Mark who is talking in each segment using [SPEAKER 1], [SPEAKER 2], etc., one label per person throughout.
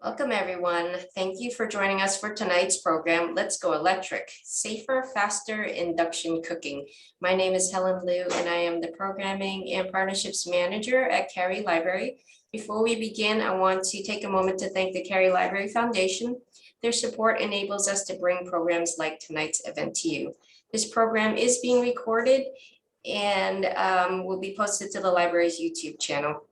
[SPEAKER 1] Welcome, everyone. Thank you for joining us for tonight's program, Let's Go Electric, Safer, Faster Induction Cooking. My name is Helen Liu, and I am the Programming and Partnerships Manager at Cary Library. Before we begin, I want to take a moment to thank the Cary Library Foundation. Their support enables us to bring programs like tonight's event to you. This program is being recorded and will be posted to the library's YouTube channel.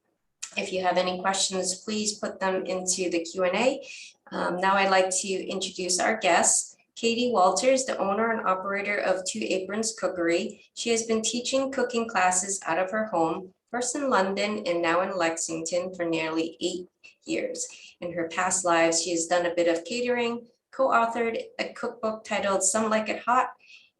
[SPEAKER 1] If you have any questions, please put them into the Q&A. Now I'd like to introduce our guests. Katie Walters, the owner and operator of Two Aprons Cookery. She has been teaching cooking classes out of her home, first in London and now in Lexington for nearly 8 years. In her past lives, she has done a bit of catering, co-authored a cookbook titled Some Like It Hot,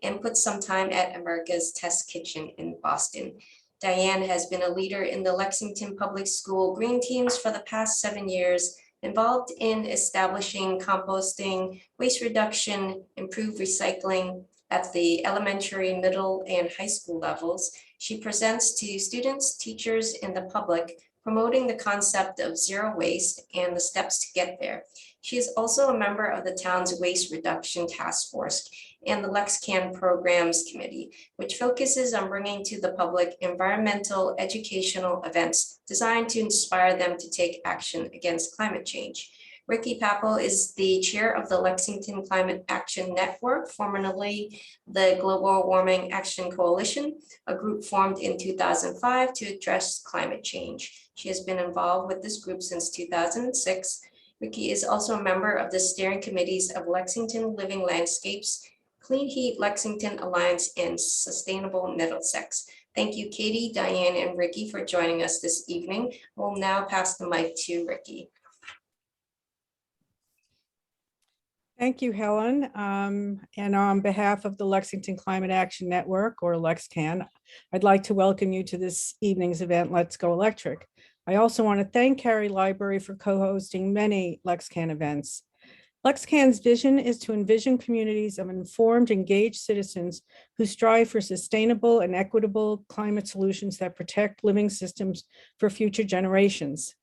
[SPEAKER 1] and put some time at America's Test Kitchen in Boston. Diane has been a leader in the Lexington Public School Green Teams for the past 7 years, involved in establishing composting, waste reduction, improved recycling at the elementary, middle, and high school levels. She presents to students, teachers, and the public, promoting the concept of zero waste and the steps to get there. She is also a member of the town's Waste Reduction Task Force and the LexCAN Programs Committee, which focuses on bringing to the public environmental educational events designed to inspire them to take action against climate change. Ricky Papel is the chair of the Lexington Climate Action Network, formerly the Global Warming Action Coalition, a group formed in 2005 to address climate change. She has been involved with this group since 2006. Ricky is also a member of the steering committees of Lexington Living Landscapes, Clean Heat Lexington Alliance, and Sustainable Middlesex. Thank you, Katie, Diane, and Ricky for joining us this evening. We'll now pass the mic to Ricky.
[SPEAKER 2] Thank you, Helen. And on behalf of the Lexington Climate Action Network, or LexCAN, I'd like to welcome you to this evening's event, Let's Go Electric. I also want to thank Cary Library for co-hosting many LexCAN events. LexCAN's vision is to envision communities of informed, engaged citizens who strive for sustainable and equitable climate solutions that protect living systems for future generations.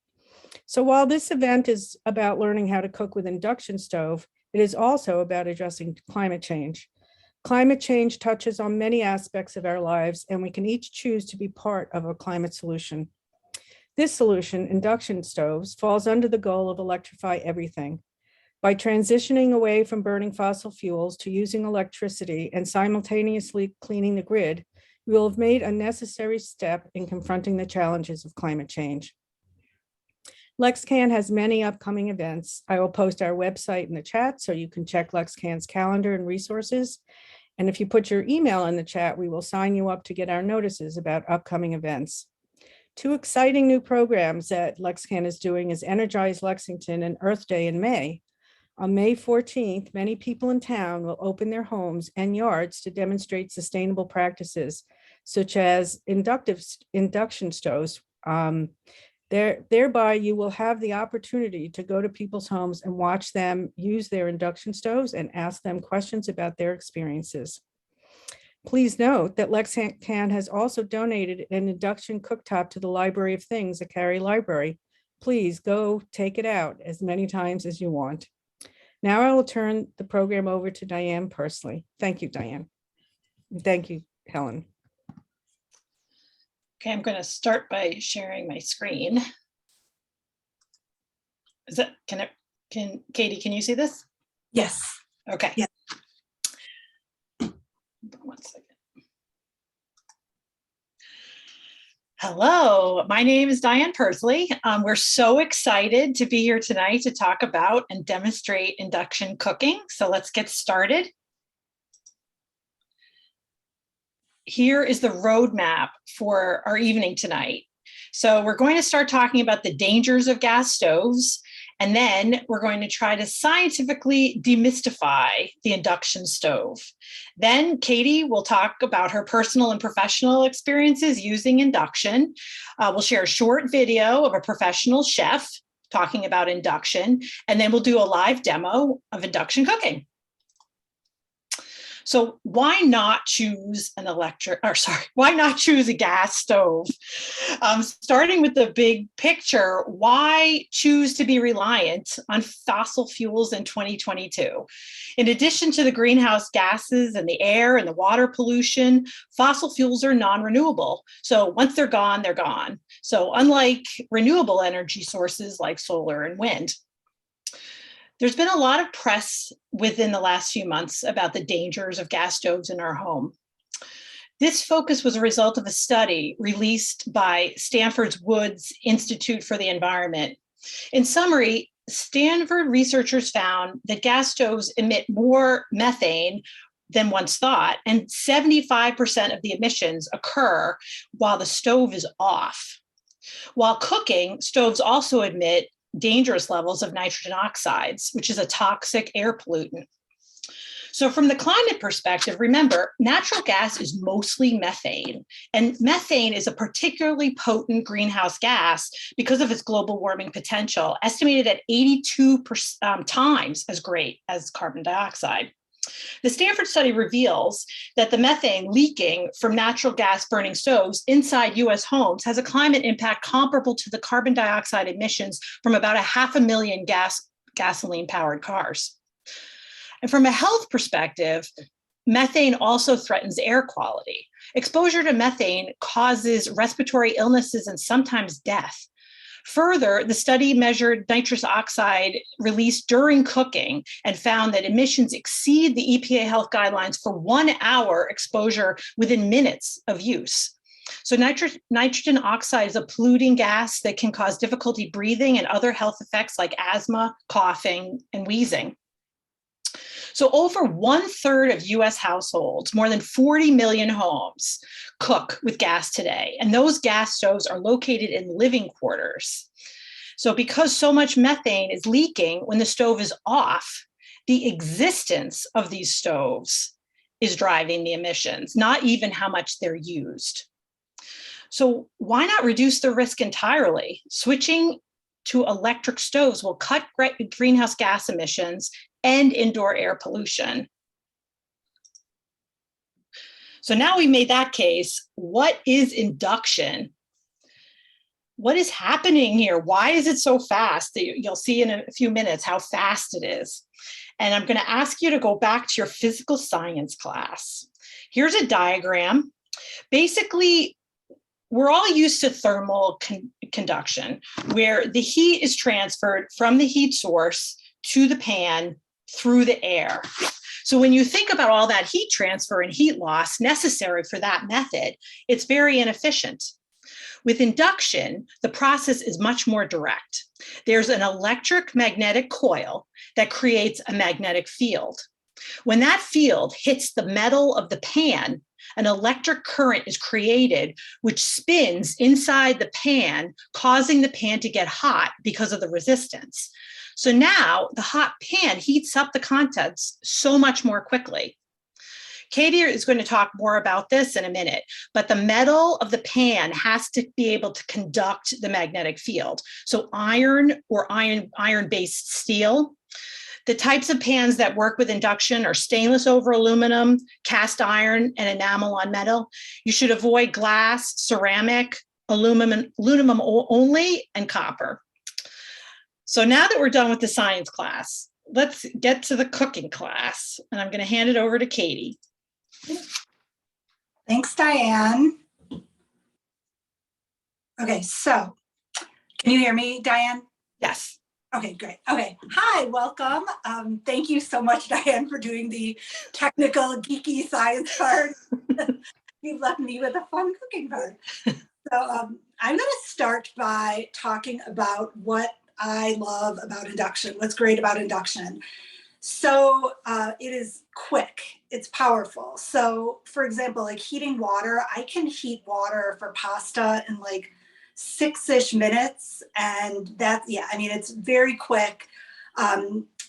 [SPEAKER 2] So while this event is about learning how to cook with induction stove, it is also about addressing climate change. Climate change touches on many aspects of our lives, and we can each choose to be part of a climate solution. This solution, induction stoves, falls under the goal of electrify everything. By transitioning away from burning fossil fuels to using electricity and simultaneously cleaning the grid, we will have made a necessary step in confronting the challenges of climate change. LexCAN has many upcoming events. I will post our website in the chat so you can check LexCAN's calendar and resources. And if you put your email in the chat, we will sign you up to get our notices about upcoming events. 2 exciting new programs that LexCAN is doing is Energize Lexington and Earth Day in May. On May 14th, many people in town will open their homes and yards to demonstrate sustainable practices, such as induction stoves. Thereby, you will have the opportunity to go to people's homes and watch them use their induction stoves and ask them questions about their experiences. Please note that LexCAN has also donated an induction cooktop to the Library of Things at Cary Library. Please go take it out as many times as you want. Now I will turn the program over to Diane Pursley. Thank you, Diane. Thank you, Helen.
[SPEAKER 3] Okay, I'm going to start by sharing my screen. Is that, Katie, can you see this?
[SPEAKER 4] Yes.
[SPEAKER 3] Okay.
[SPEAKER 4] Yeah.
[SPEAKER 3] 1 second. Hello, my name is Diane Pursley. We're so excited to be here tonight to talk about and demonstrate induction cooking. So let's get started. Here is the roadmap for our evening tonight. So we're going to start talking about the dangers of gas stoves, and then we're going to try to scientifically demystify the induction stove. Then Katie will talk about her personal and professional experiences using induction. We'll share a short video of a professional chef talking about induction, and then we'll do a live demo of induction cooking. So why not choose why not choose a gas stove? Starting with the big picture, why choose to be reliant on fossil fuels in 2022? In addition to the greenhouse gases and the air and the water pollution, fossil fuels are non-renewable. So once they're gone, they're gone. So unlike renewable energy sources like solar and wind. There's been a lot of press within the last few months about the dangers of gas stoves in our home. This focus was a result of a study released by Stanford's Woods Institute for the Environment. In summary, Stanford researchers found that gas stoves emit more methane than once thought, and 75% of the emissions occur while the stove is off. While cooking, stoves also emit dangerous levels of nitrogen oxides, which is a toxic air pollutant. So from the climate perspective, remember, natural gas is mostly methane, and methane is a particularly potent greenhouse gas because of its global warming potential, estimated at 82 times as great as carbon dioxide. The Stanford study reveals that the methane leaking from natural gas burning stoves inside US homes has a climate impact comparable to the carbon dioxide emissions from about 500,000 gasoline powered cars. And from a health perspective, methane also threatens air quality. Exposure to methane causes respiratory illnesses and sometimes death. Further, the study measured nitrous oxide released during cooking and found that emissions exceed the EPA health guidelines for 1 hour exposure within minutes of use. So nitrogen oxide is a polluting gas that can cause difficulty breathing and other health effects like asthma, coughing, and wheezing. So over 1/3 of US households, more than 40 million homes, cook with gas today. And those gas stoves are located in living quarters. So because so much methane is leaking when the stove is off, the existence of these stoves is driving the emissions, not even how much they're used. So why not reduce the risk entirely? Switching to electric stoves will cut greenhouse gas emissions and indoor air pollution. So now we made that case. What is induction? What is happening here? Why is it so fast? You'll see in a few minutes how fast it is. And I'm going to ask you to go back to your physical science class. Here's a diagram. Basically, we're all used to thermal conduction, where the heat is transferred from the heat source to the pan through the air. So when you think about all that heat transfer and heat loss necessary for that method, it's very inefficient. With induction, the process is much more direct. There's an electric magnetic coil that creates a magnetic field. When that field hits the metal of the pan, an electric current is created, which spins inside the pan, causing the pan to get hot because of the resistance. So now the hot pan heats up the contents so much more quickly. Katie is going to talk more about this in a minute, but the metal of the pan has to be able to conduct the magnetic field. So iron or iron-based steel. The types of pans that work with induction are stainless over aluminum, cast iron, and enamel on metal. You should avoid glass, ceramic, aluminum only, and copper. So now that we're done with the science class, let's get to the cooking class. And I'm going to hand it over to Katie.
[SPEAKER 4] Thanks, Diane. Okay, so can you hear me, Diane?
[SPEAKER 3] Yes.
[SPEAKER 4] Okay, great. Okay, hi, welcome. Thank you so much, Diane, for doing the technical, geeky science part. You've left me with a fun cooking part. So I'm going to start by talking about what I love about induction, what's great about induction. So it is quick, it's powerful. So for example, like heating water, I can heat water for pasta in like 6-ish minutes. And that's, yeah, I mean, it's very quick.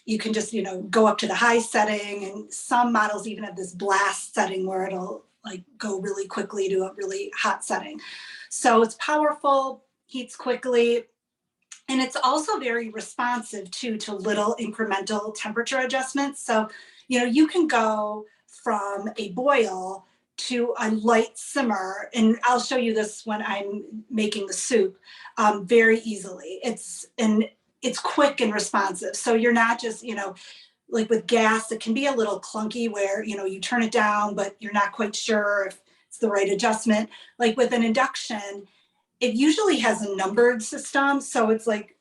[SPEAKER 4] You can just, go up to the high setting, and some models even have this blast setting where it'll like go really quickly to a really hot setting. So it's powerful, heats quickly. And it's also very responsive to little incremental temperature adjustments. So, you can go from a boil to a light simmer. And I'll show you this when I'm making the soup very easily. It's quick and responsive. So you're not just, like with gas, it can be a little clunky where, you turn it down, but you're not quite sure if it's the right adjustment. Like with an induction, it usually has a numbered system. So it's like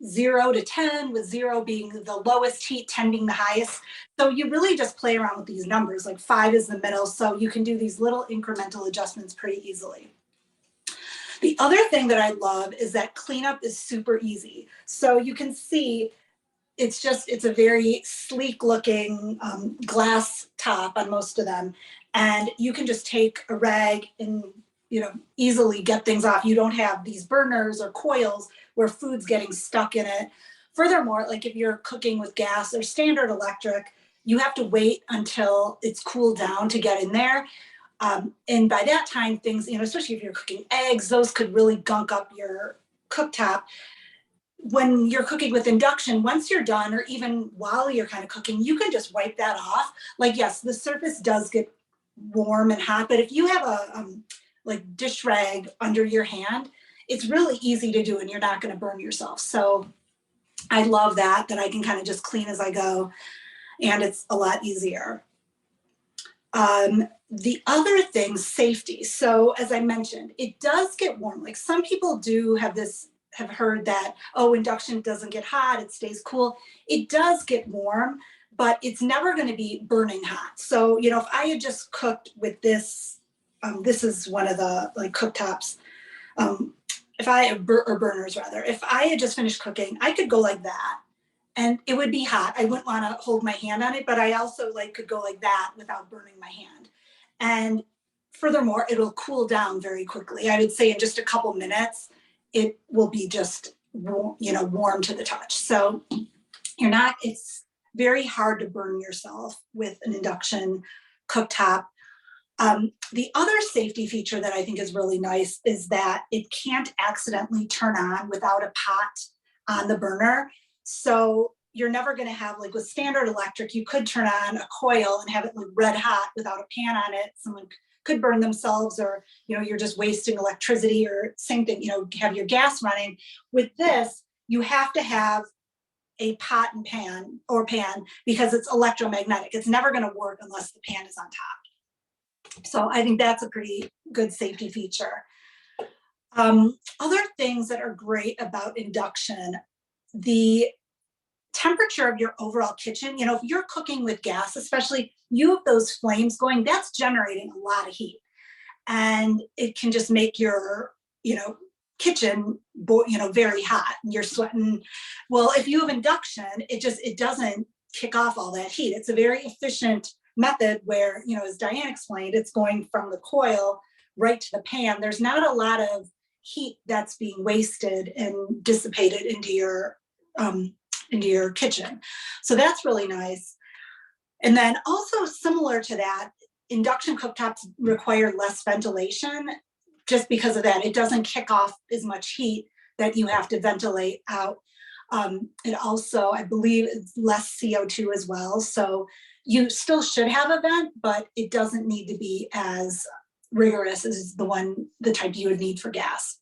[SPEAKER 4] 0 to 10, with 0 being the lowest heat, 10 being the highest. So you really just play around with these numbers, like 5 is the middle. So you can do these little incremental adjustments pretty easily. The other thing that I love is that cleanup is super easy. So you can see it's a very sleek looking glass top on most of them. And you can just take a rag and, easily get things off. You don't have these burners or coils where food's getting stuck in it. Furthermore, like if you're cooking with gas or standard electric, you have to wait until it's cooled down to get in there. And by that time, things, especially if you're cooking eggs, those could really gunk up your cooktop. When you're cooking with induction, once you're done, or even while you're kind of cooking, you can just wipe that off. Like, yes, the surface does get warm and hot, but if you have a like dish rag under your hand, it's really easy to do and you're not going to burn yourself. So I love that I can kind of just clean as I go, and it's a lot easier. The other thing, safety. So as I mentioned, it does get warm. Like some people do have heard that, oh, induction doesn't get hot, it stays cool. It does get warm, but it's never going to be burning hot. So, if I had just cooked with this, this is one of the like cooktops, or burners rather, if I had just finished cooking, I could go like that and it would be hot. I wouldn't want to hold my hand on it, but I also could go like that without burning my hand. And furthermore, it'll cool down very quickly. I would say in just a couple minutes, it will be just, warm to the touch. So it's very hard to burn yourself with an induction cooktop. The other safety feature that I think is really nice is that it can't accidentally turn on without a pot on the burner. So you're never going to have, like with standard electric, you could turn on a coil and have it like red hot without a pan on it. Someone could burn themselves, or, you're just wasting electricity, or same thing, have your gas running. With this, you have to have a pot and pan because it's electromagnetic. It's never going to work unless the pan is on top. So I think that's a pretty good safety feature. Other things that are great about induction, the temperature of your overall kitchen, if you're cooking with gas, especially, you have those flames going, that's generating a lot of heat. And it can just make your, kitchen, very hot. You're sweating. Well, if you have induction, it doesn't kick off all that heat. It's a very efficient method where, as Diane explained, it's going from the coil right to the pan. There's not a lot of heat that's being wasted and dissipated into your kitchen. So that's really nice. And then also similar to that, induction cooktops require less ventilation just because of that. It doesn't kick off as much heat that you have to ventilate out. It also, I believe, it's less CO2 as well. So you still should have a vent, but it doesn't need to be as rigorous as the type you would need for gas.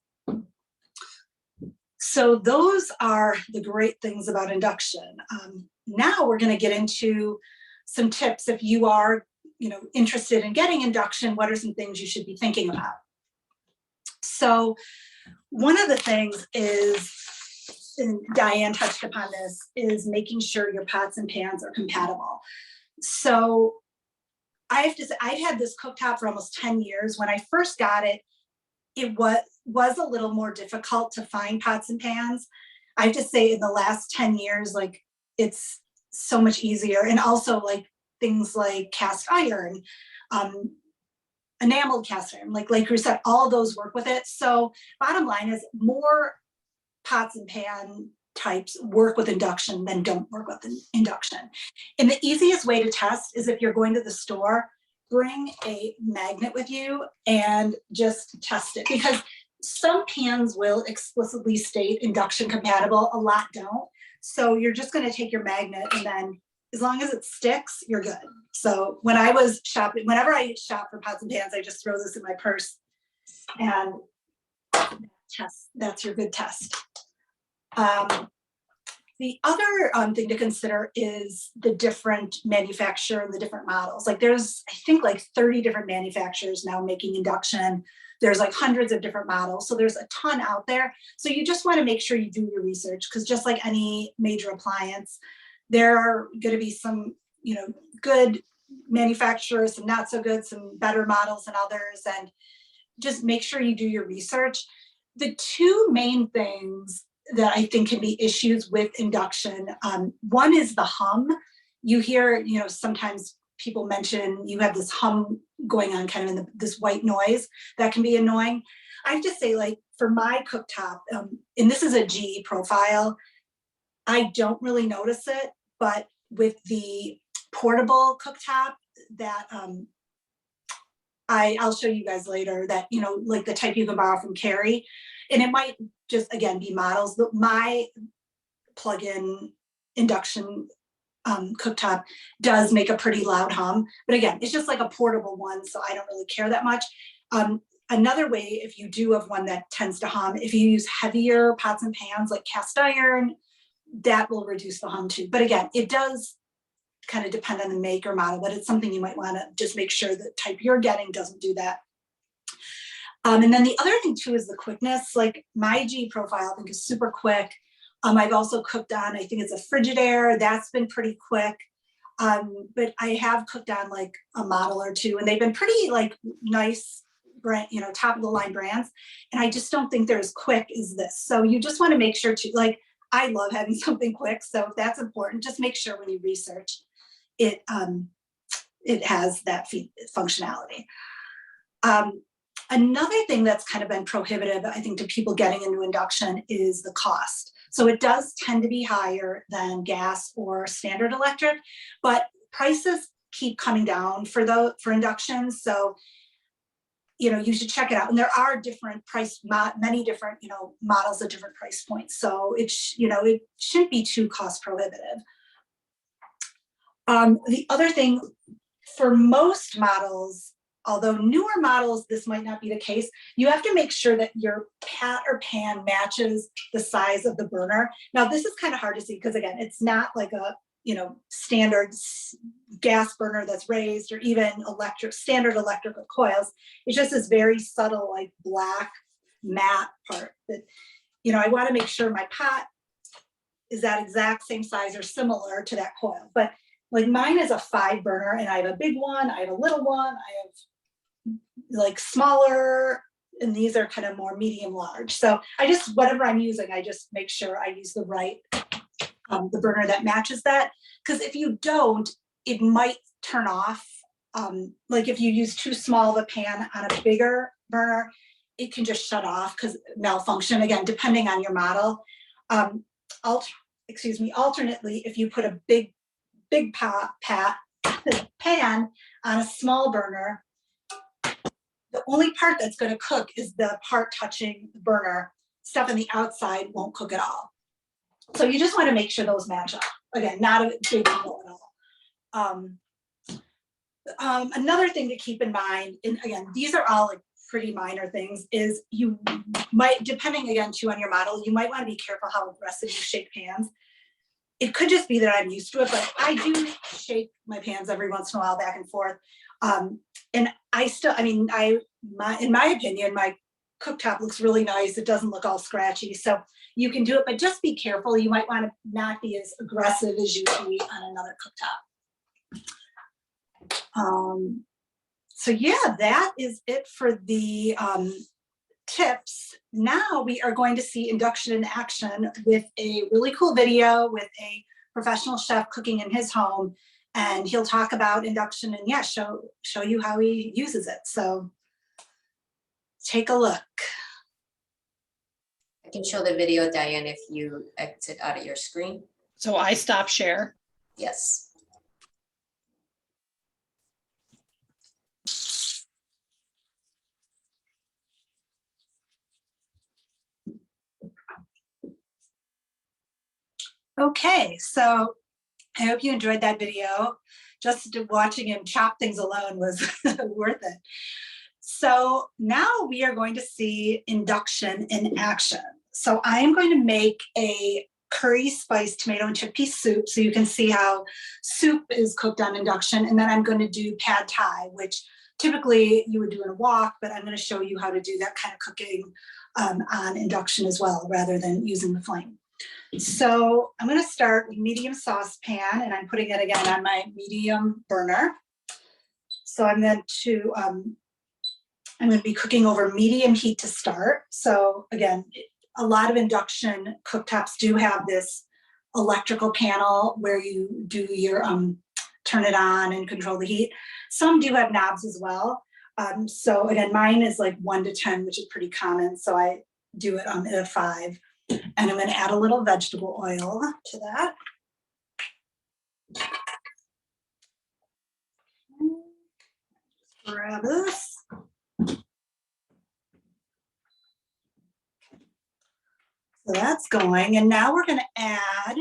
[SPEAKER 4] So those are the great things about induction. Now we're going to get into some tips. If you are, interested in getting induction, what are some things you should be thinking about? So one of the things is, and Diane touched upon this, is making sure your pots and pans are compatible. So I have to say, I've had this cooktop for almost 10 years. When I first got it, it was a little more difficult to find pots and pans. I have to say in the last 10 years, it's so much easier. And also things like cast iron, enameled cast iron, like we said, all those work with it. So bottom line is more pots and pan types work with induction than don't work with induction. And the easiest way to test is if you're going to the store, bring a magnet with you and just test it, because some pans will explicitly state induction compatible, a lot don't. So you're just going to take your magnet and then as long as it sticks, you're good. So when I was shopping, whenever I shop for pots and pans, I just throw this in my purse and test. That's your good test. The other thing to consider is the different manufacturer and the different models. Like there's, I think like 30 different manufacturers now making induction. There's like hundreds of different models. So there's a ton out there. So you just want to make sure you do your research, because just like any major appliance, there are going to be some, you know, good manufacturers, some not so good, some better models than others, and just make sure you do your research. The two main things that I think can be issues with induction, one is the hum. You hear, you know, sometimes people mention you have this hum going on kind of in this white noise that can be annoying. I have to say, like for my cooktop, and this is a G profile, I don't really notice it, but with the portable cooktop that I'll show you guys later, that, you know, like the type you can borrow from Carrie, and it might just, again, be models. But my plug-in induction cooktop does make a pretty loud hum, but again, it's just like a portable one, so I don't really care that much. Another way, if you do have one that tends to hum, if you use heavier pots and pans like cast iron, that will reduce the hum too. But again, it does kind of depend on the make or model, but it's something you might want to just make sure the type you're getting doesn't do that. And then the other thing too is the quickness. Like my G profile, I think, is super quick. I've also cooked on, I think it's a Frigidaire, that's been pretty quick. But I have cooked on like a model or two, and they've been pretty like nice brand, you know, top of the line brands. And I just don't think they're as quick as this. So you just want to make sure to, like, I love having something quick. So if that's important, just make sure when you research it, it has that functionality. Another thing that's kind of been prohibitive, I think, to people getting into induction is the cost. So it does tend to be higher than gas or standard electric, but prices keep coming down for induction. So, you know, you should check it out. And there are different many different, you know, models at different price points. So it's, you know, it shouldn't be too cost prohibitive. The other thing, for most models, although newer models, this might not be the case, you have to make sure that your pot or pan matches the size of the burner. Now, this is kind of hard to see because, again, it's not like a, you know, standard gas burner that's raised, or even standard electrical coils. It's just this very subtle, like black matte part that, you know, I want to make sure my pot is that exact same size or similar to that coil. But like mine is a 5 burner, and I have a big one, I have a little one, I have like smaller, and these are kind of more medium large. So I just, whatever I'm using, I just make sure I use the right, the burner that matches that. Because if you don't, it might turn off. Like if you use too small of a pan on a bigger burner, it can just shut off because malfunction, again, depending on your model. Alternately, if you put a big pan on a small burner, the only part that's going to cook is the part touching the burner. Stuff on the outside won't cook at all. So you just want to make sure those match up. Again, not a big deal at all. Another thing to keep in mind, and again, these are all like pretty minor things, is you might, depending again too on your model, you might want to be careful how aggressive you shake pans. It could just be that I'm used to it, but I do shake my pans every once in a while back and forth. And I still, I mean, in my opinion, my cooktop looks really nice. It doesn't look all scratchy. So you can do it, but just be careful. You might want to not be as aggressive as you would be on another cooktop. So yeah, that is it for the tips. Now we are going to see induction in action with a really cool video with a professional chef cooking in his home, and he'll talk about induction and, yeah, show you how he uses it. So take a look.
[SPEAKER 1] I can show the video, Diane, if you exit out of your screen.
[SPEAKER 3] So I stop share.
[SPEAKER 1] Yes.
[SPEAKER 4] Okay, so I hope you enjoyed that video. Just watching him chop things alone was worth it. So now we are going to see induction in action. So I am going to make a curry spice tomato and chickpea soup, so you can see how soup is cooked on induction. And then I'm going to do pad thai, which typically you would do in a wok, but I'm going to show you how to do that kind of cooking on induction as well, rather than using the flame. So I'm going to start with medium saucepan, and I'm putting it again on my medium burner. So I'm going to be cooking over medium heat to start. So again, a lot of induction cooktops do have this electrical panel where you do your turn it on and control the heat. Some do have knobs as well. So again, mine is like 1 to 10, which is pretty common. So I do it at a 5. And I'm going to add a little vegetable oil to that. Grab this. So that's going, and now we're going to add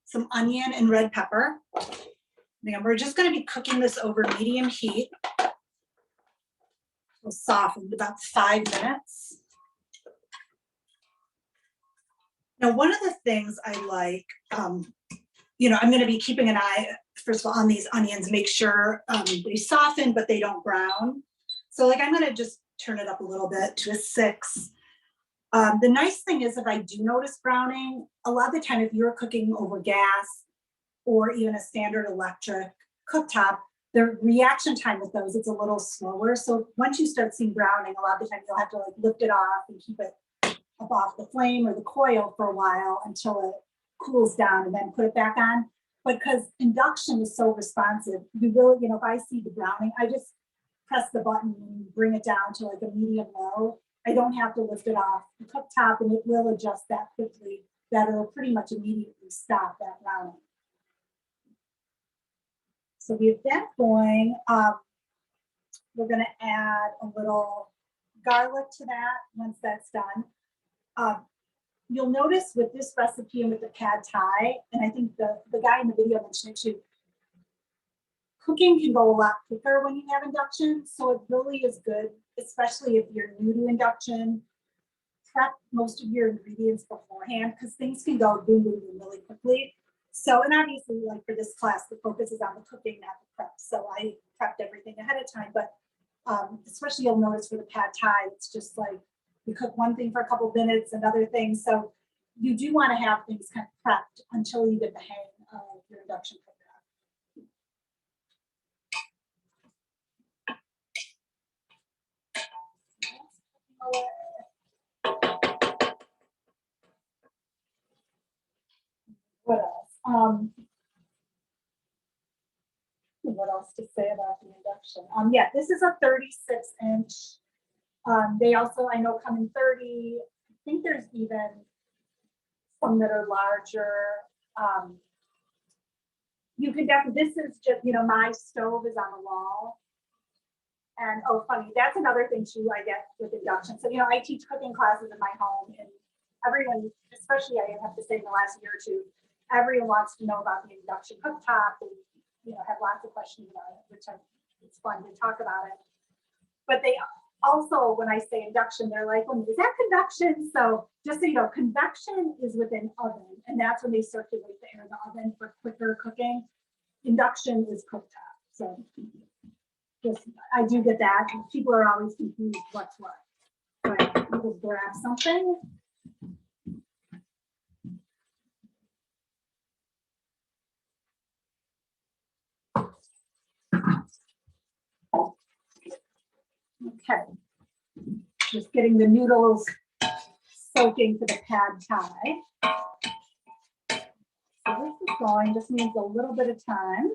[SPEAKER 4] some onion and red pepper. And we're just going to be cooking this over medium heat. It'll soften about 5 minutes. Now, one of the things I like, I'm going to be keeping an eye, first of all, on these onions, make sure they soften, but they don't brown. So like, I'm going to just turn it up a little bit to a 6. The nice thing is, if I do notice browning, a lot of the time if you're cooking over gas or even a standard electric cooktop, the reaction time with those, it's a little slower. So once you start seeing browning, a lot of the time you'll have to like lift it off and keep it up off the flame or the coil for a while until it cools down, and then put it back on. But because induction is so responsive, you really, if I see the browning, I just press the button and bring it down to like a medium low. I don't have to lift it off the cooktop, and it will adjust that quickly. That it'll pretty much immediately stop that browning. So we have that going. We're going to add a little garlic to that once that's done. You'll notice with this recipe and with the pad thai, and I think the guy in the video mentioned it too, cooking can go a lot quicker when you have induction. So it really is good, especially if you're new to induction. Prep most of your ingredients beforehand, because things can go boom, boom, boom really quickly. So, and obviously, like for this class, the focus is on the cooking, not the prep. So I prepped everything ahead of time, but especially you'll notice for the pad thai, it's just like you cook one thing for a couple minutes, another thing. So you do want to have things kind of prepped until you get the hang of your induction cooktop. What else? What else to say about the induction? Yeah, this is a 36-inch. They also, I know, come in 30. I think there's even some that are larger. You can definitely, this is just, my stove is on the wall. And oh, funny, that's another thing too I get with induction. So, I teach cooking classes in my home, and everyone, especially I have to say in the last year or two, everyone wants to know about the induction cooktop and, have lots of questions about it, which it's fun to talk about it. But they also, when I say induction, they're like, well, is that convection? So just so you know, convection is with an oven, and that's when they circulate the air in the oven for quicker cooking. Induction is cooktop. So just, I do get that. People are always confused what's what. So I just grab something. Okay, just getting the noodles soaking for the pad thai. So this is going, just needs a little bit of time.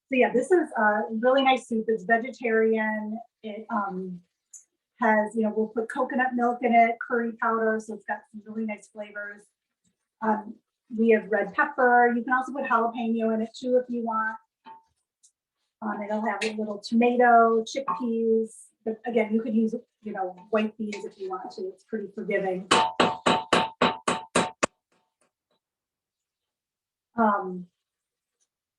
[SPEAKER 4] So yeah, this is a really nice soup. It's vegetarian. It has, we'll put coconut milk in it, curry powder, so it's got some really nice flavors. We have red pepper. You can also put jalapeno in it too if you want. It'll have a little tomato, chickpeas. But again, you could use, white beans if you want to. It's pretty forgiving.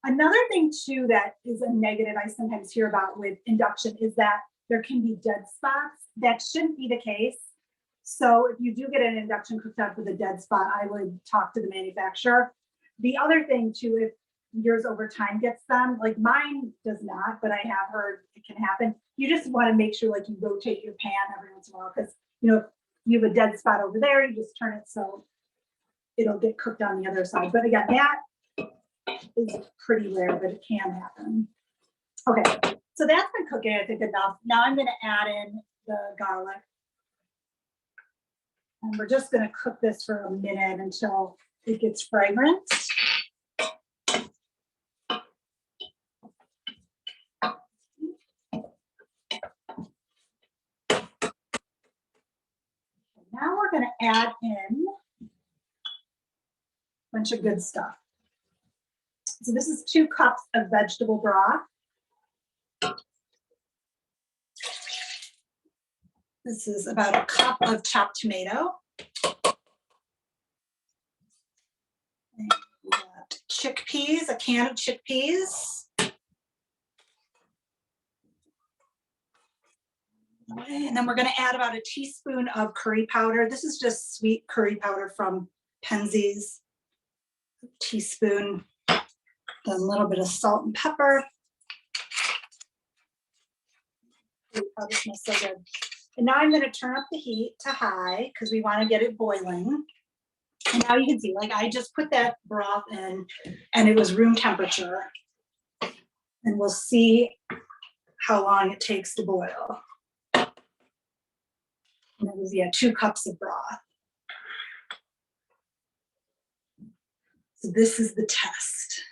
[SPEAKER 4] Another thing too that is a negative I sometimes hear about with induction is that there can be dead spots. That shouldn't be the case. So if you do get an induction cooktop with a dead spot, I would talk to the manufacturer. The other thing too, if yours over time gets them, like mine does not, but I have heard it can happen. You just want to make sure like you rotate your pan every once in a while, because you know, if you have a dead spot over there, you just turn it so it'll get cooked on the other side. But again, that is pretty rare, but it can happen. Okay, so that's been cooking, I think, enough. Now I'm going to add in the garlic. And we're just going to cook this for a minute until it gets fragrant. Now we're going to add in a bunch of good stuff. So this is 2 cups of vegetable broth. This is about a cup of chopped tomato. And we got chickpeas, a can of chickpeas. And then we're going to add about a teaspoon of curry powder. This is just sweet curry powder from Penzeys. A teaspoon. Then a little bit of salt and pepper. Curry powder smells so good. And now I'm going to turn up the heat to high because we want to get it boiling. And now you can see, like I just put that broth in and it was room temperature. And we'll see how long it takes to boil. And it was, 2 cups of broth. So this is the test.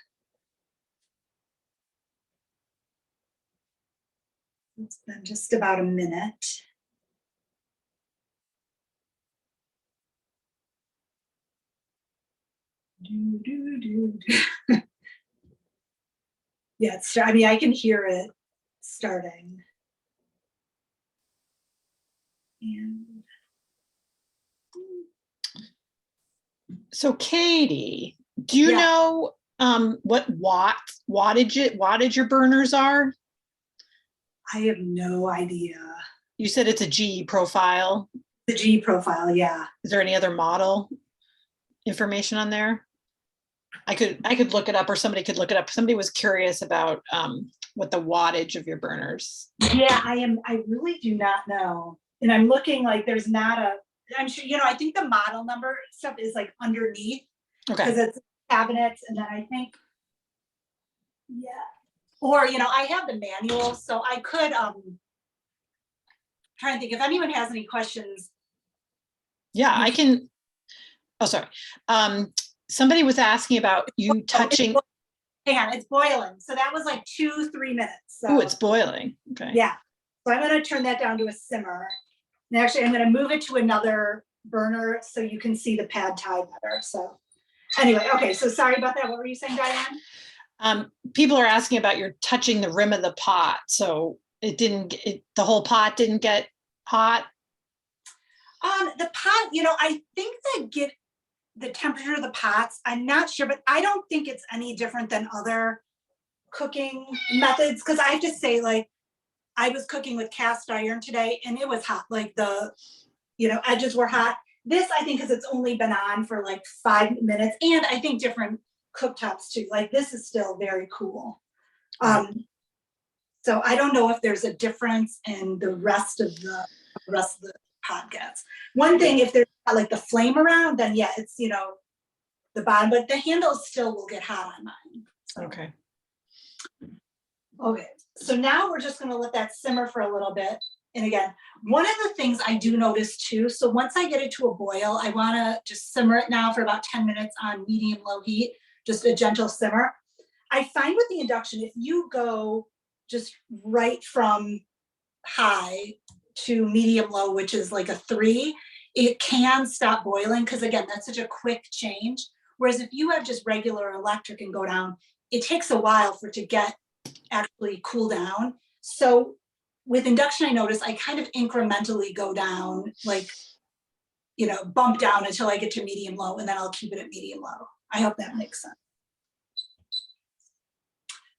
[SPEAKER 4] It's been just about a minute. Yeah, I mean, I can hear it starting. And
[SPEAKER 3] So Katie, do you know what wattage your burners are?
[SPEAKER 4] I have no idea.
[SPEAKER 3] You said it's a G profile.
[SPEAKER 4] The G profile, yeah.
[SPEAKER 3] Is there any other model information on there? I could look it up, or somebody could look it up. Somebody was curious about what the wattage of your burners.
[SPEAKER 4] Yeah, I really do not know. And I'm looking like there's not a, I'm sure, I think the model number stuff is like underneath.
[SPEAKER 3] Okay.
[SPEAKER 4] Because it's cabinets, and then I think, or, I have the manual, so I could, trying to think if anyone has any questions.
[SPEAKER 3] Yeah, I can. Oh, sorry. Somebody was asking about you touching.
[SPEAKER 4] Hang on, it's boiling. So that was like 2-3 minutes. So.
[SPEAKER 3] Oh, it's boiling. Okay.
[SPEAKER 4] Yeah. So I'm going to turn that down to a simmer. And actually, I'm going to move it to another burner so you can see the pad thai better. So anyway, okay. So sorry about that. What were you saying, Diane?
[SPEAKER 3] People are asking about your touching the rim of the pot. So the whole pot didn't get hot.
[SPEAKER 4] The pot, I think that get the temperature of the pots, I'm not sure, but I don't think it's any different than other cooking methods. Cause I have to say, like, I was cooking with cast iron today and it was hot. Like the, edges were hot. This, I think, cause it's only been on for like 5 minutes. And I think different cooktops too. Like this is still very cool. So I don't know if there's a difference in the rest of the podcasts. One thing, if there's like the flame around, then yeah, it's the bottom, but the handles still will get hot on mine. So.
[SPEAKER 3] Okay.
[SPEAKER 4] Okay, so now we're just going to let that simmer for a little bit. And again, one of the things I do notice too, so once I get it to a boil, I want to just simmer it now for about 10 minutes on medium low heat, just a gentle simmer. I find with the induction, if you go just right from high to medium low, which is like a 3, it can stop boiling because again, that's such a quick change. Whereas if you have just regular electric and go down, it takes a while for it to get actually cool down. So with induction, I notice I kind of incrementally go down, like, bump down until I get to medium low, and then I'll keep it at medium low. I hope that makes sense.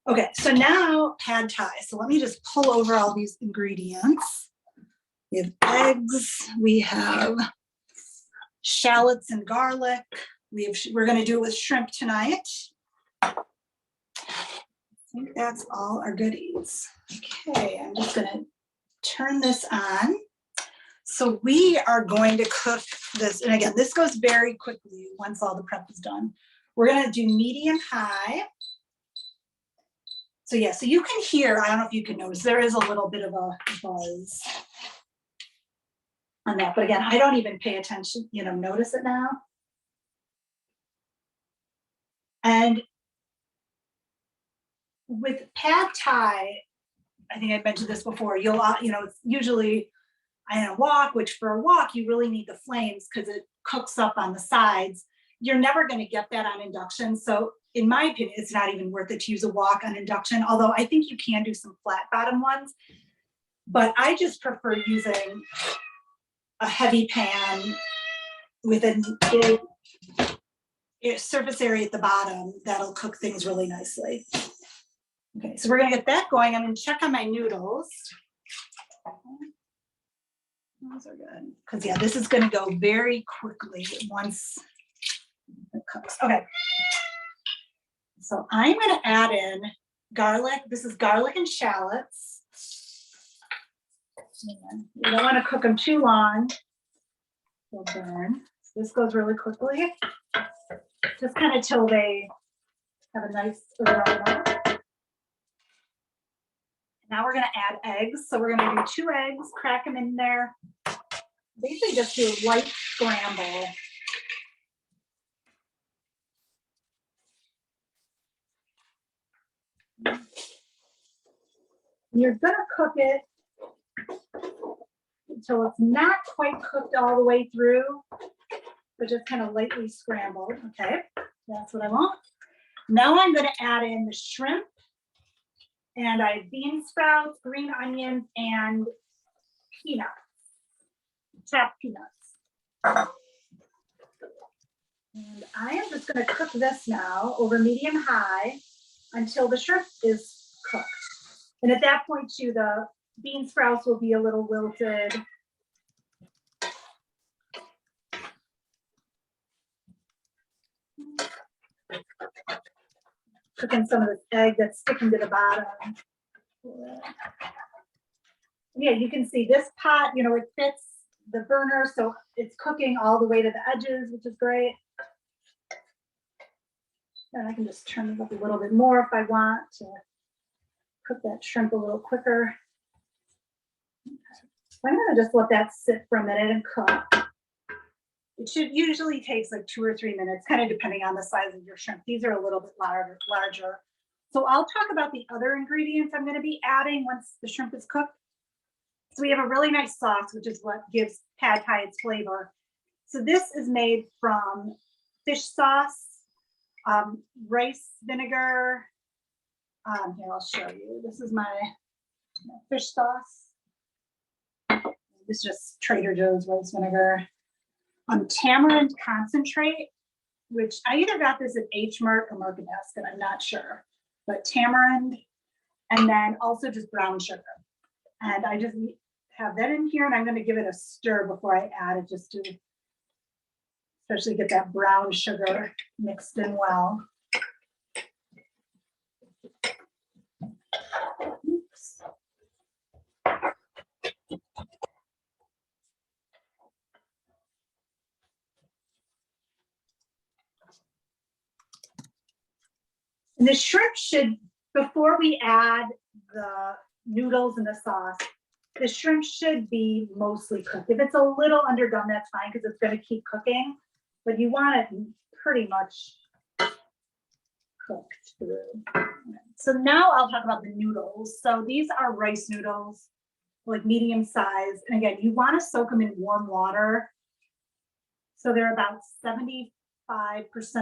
[SPEAKER 4] Okay, so now pad thai. So let me just pull over all these ingredients. We have eggs, we have shallots and garlic. We're going to do it with shrimp tonight. I think that's all our goodies. Okay, I'm just going to turn this on. So we are going to cook this, and again, this goes very quickly once all the prep is done. We're going to do medium high. So yeah, so you can hear, I don't know if you can notice, there is a little bit of a buzz on that, but again, I don't even pay attention, notice it now. And with pad thai, I think I mentioned this before, you'll, it's usually in a wok, which for a wok, you really need the flames because it cooks up on the sides. You're never going to get that on induction. So in my opinion, it's not even worth it to use a wok on induction, although I think you can do some flat bottom ones. But I just prefer using a heavy pan with a big surface area at the bottom that'll cook things really nicely. Okay, so we're gonna get that going. I'm gonna check on my noodles. Those are good. Because yeah, this is gonna go very quickly once it cooks. Okay. So I'm gonna add in garlic. This is garlic and shallots. You don't want to cook them too long. They'll burn. So this goes really quickly. Just kind of till they have a nice aroma. Now we're going to add eggs. So we're going to do 2 eggs, crack them in there. Basically just do a light scramble. You're going to cook it until it's not quite cooked all the way through, but just kind of lightly scrambled. Okay, that's what I want. Now I'm going to add in the shrimp, and I have bean sprouts, green onions, and peanuts, chopped peanuts. And I am just going to cook this now over medium high until the shrimp is cooked. And at that point too, the bean sprouts will be a little wilted. Cooking some of this egg that's sticking to the bottom. Yeah, you can see this pot, it fits the burner, so it's cooking all the way to the edges, which is great. And I can just turn it up a little bit more if I want to cook that shrimp a little quicker. I'm going to just let that sit for a minute and cook. It should usually takes like 2 or 3 minutes, kind of depending on the size of your shrimp. These are a little bit larger. So I'll talk about the other ingredients I'm going to be adding once the shrimp is cooked. So we have a really nice sauce, which is what gives pad thai its flavor. So this is made from fish sauce, rice vinegar. Here, I'll show you. This is my fish sauce. This is just Trader Joe's rice vinegar. Tamarind concentrate, which I either got this at H Mart or Market Basket, I'm not sure. But tamarind, and then also just brown sugar. And I just have that in here, and I'm going to give it a stir before I add it, just to especially get that brown sugar mixed in well. Oops. And the shrimp should, before we add the noodles and the sauce, the shrimp should be mostly cooked. If it's a little underdone, that's fine because it's going to keep cooking, but you want it pretty much cooked through. So now I'll talk about the noodles. So these are rice noodles, like medium size. And again, you want to soak them in warm water. So they're about 75%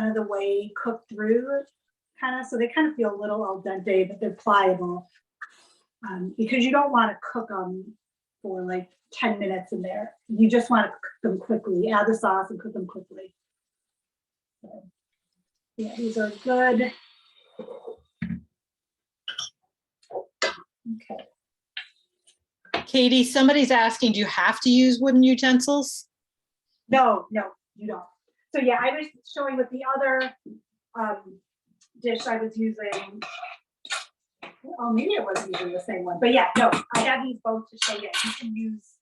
[SPEAKER 4] of the way cooked through, so they kind of feel a little al dente, but they're pliable. Because you don't want to cook them for like 10 minutes in there. You just want to cook them quickly. Add the sauce and cook them quickly. So, yeah, these are good. Okay.
[SPEAKER 3] Katie, somebody's asking, do you have to use wooden utensils?
[SPEAKER 4] No, you don't. So yeah, I was showing with the other dish I was using. Oh, maybe it was using the same one, but yeah, no, I have these both to show you. You can use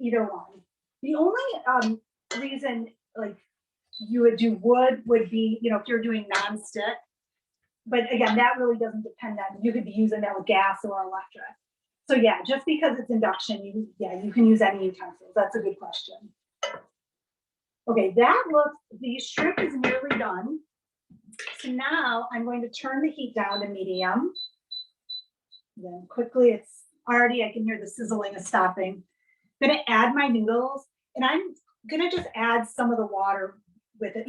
[SPEAKER 4] either one. The only reason like you would do wood would be, if you're doing non-stick. But again, that really doesn't depend on, you could be using that with gas or electric. So yeah, just because it's induction, you can use any utensils. That's a good question. Okay, the shrimp is nearly done. So now I'm going to turn the heat down to medium. Then quickly, it's already, I can hear the sizzling is stopping. I'm gonna add my noodles, and I'm gonna just add some of the water with it.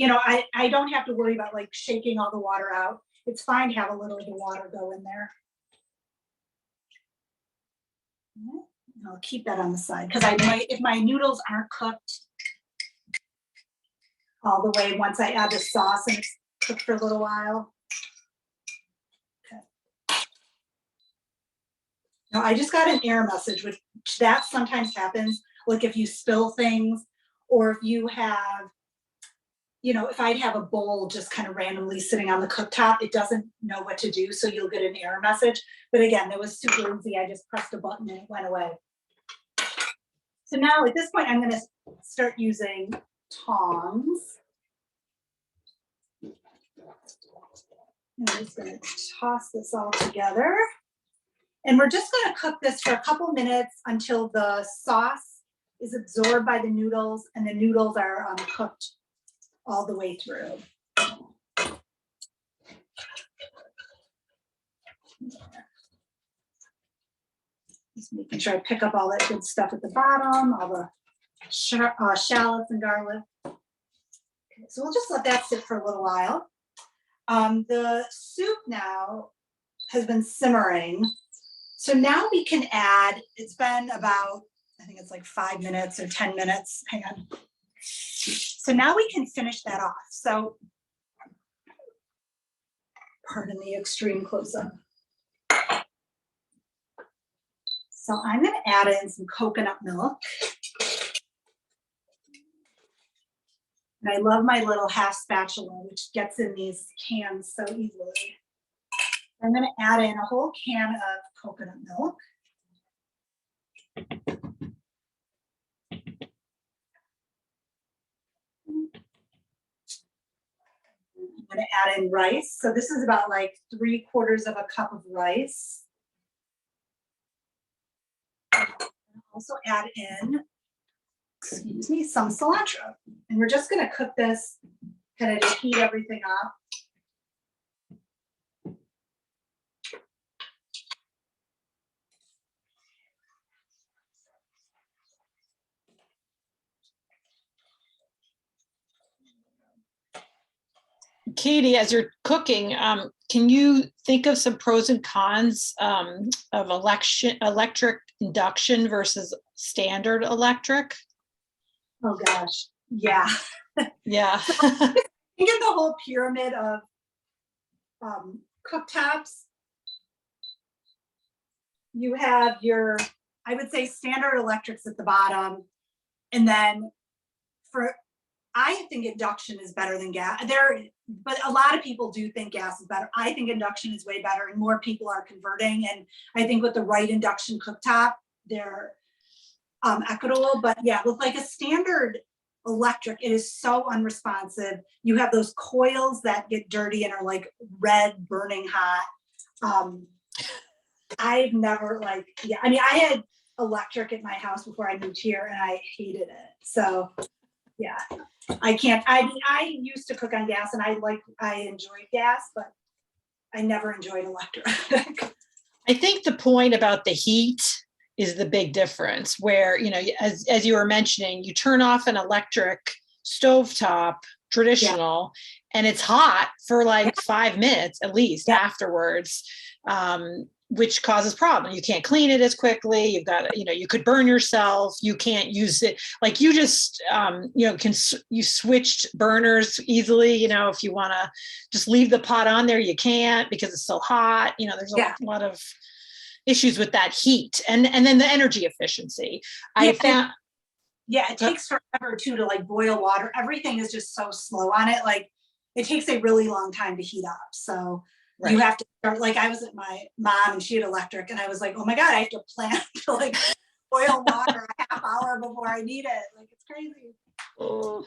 [SPEAKER 4] I don't have to worry about like shaking all the water out. It's fine to have a little of the water go in there. I'll keep that on the side because if my noodles aren't cooked all the way once I add the sauce and it's cooked for a little while. Okay. Now I just got an error message, which that sometimes happens. Like if you spill things, or if you have, if I'd have a bowl just kind of randomly sitting on the cooktop, it doesn't know what to do. So you'll get an error message. But again, it was super easy. I just pressed a button and it went away. So now at this point, I'm going to start using tongs. And I'm just going to toss this all together. And we're just going to cook this for a couple minutes until the sauce is absorbed by the noodles and the noodles are cooked all the way through. Just making sure I pick up all that good stuff at the bottom, all the shallots and garlic. Okay, so we'll just let that sit for a little while. The soup now has been simmering. So now we can add, it's been about, I think it's like 5 minutes or 10 minutes. Hang on. So now we can finish that off. So, pardon the extreme close-up. So I'm going to add in some coconut milk. And I love my little half spatula, which gets in these cans so easily. I'm going to add in a whole can of coconut milk. I'm going to add in rice. So this is about like 3/4 of a cup of rice. Also add in, excuse me, some cilantro. And we're just going to cook this, kind of to heat everything up.
[SPEAKER 3] Katie, as you're cooking, can you think of some pros and cons of electric induction versus standard electric?
[SPEAKER 4] Oh gosh, yeah.
[SPEAKER 3] Yeah.
[SPEAKER 4] Think of the whole pyramid of cooktops. You have your, I would say, standard electrics at the bottom, and then I think induction is better than gas. But a lot of people do think gas is better. I think induction is way better, and more people are converting. And I think with the right induction cooktop, they're equitable. But yeah, with like a standard electric, it is so unresponsive. You have those coils that get dirty and are like red, burning hot. I've never I had electric at my house before I moved here, and I hated it. So yeah, I can't. I used to cook on gas, and I enjoyed gas, but I never enjoyed electric.
[SPEAKER 3] I think the point about the heat is the big difference, where, as you were mentioning, you turn off an electric stovetop, traditional, and it's hot for like 5 minutes at least afterwards, which causes problems. You can't clean it as quickly. You've got, you could burn yourself. You can't use it. Like you just, you switched burners easily. If you want to just leave the pot on there, you can't because it's so hot. There's a lot of issues with that heat and then the energy efficiency. I found.
[SPEAKER 4] Yeah, it takes forever too to like boil water. Everything is just so slow on it. Like it takes a really long time to heat up. So you have to start, like I was at my mom and she had electric and I was like, oh my God, I have to plan to like boil water a half hour before I need it. Like it's crazy. So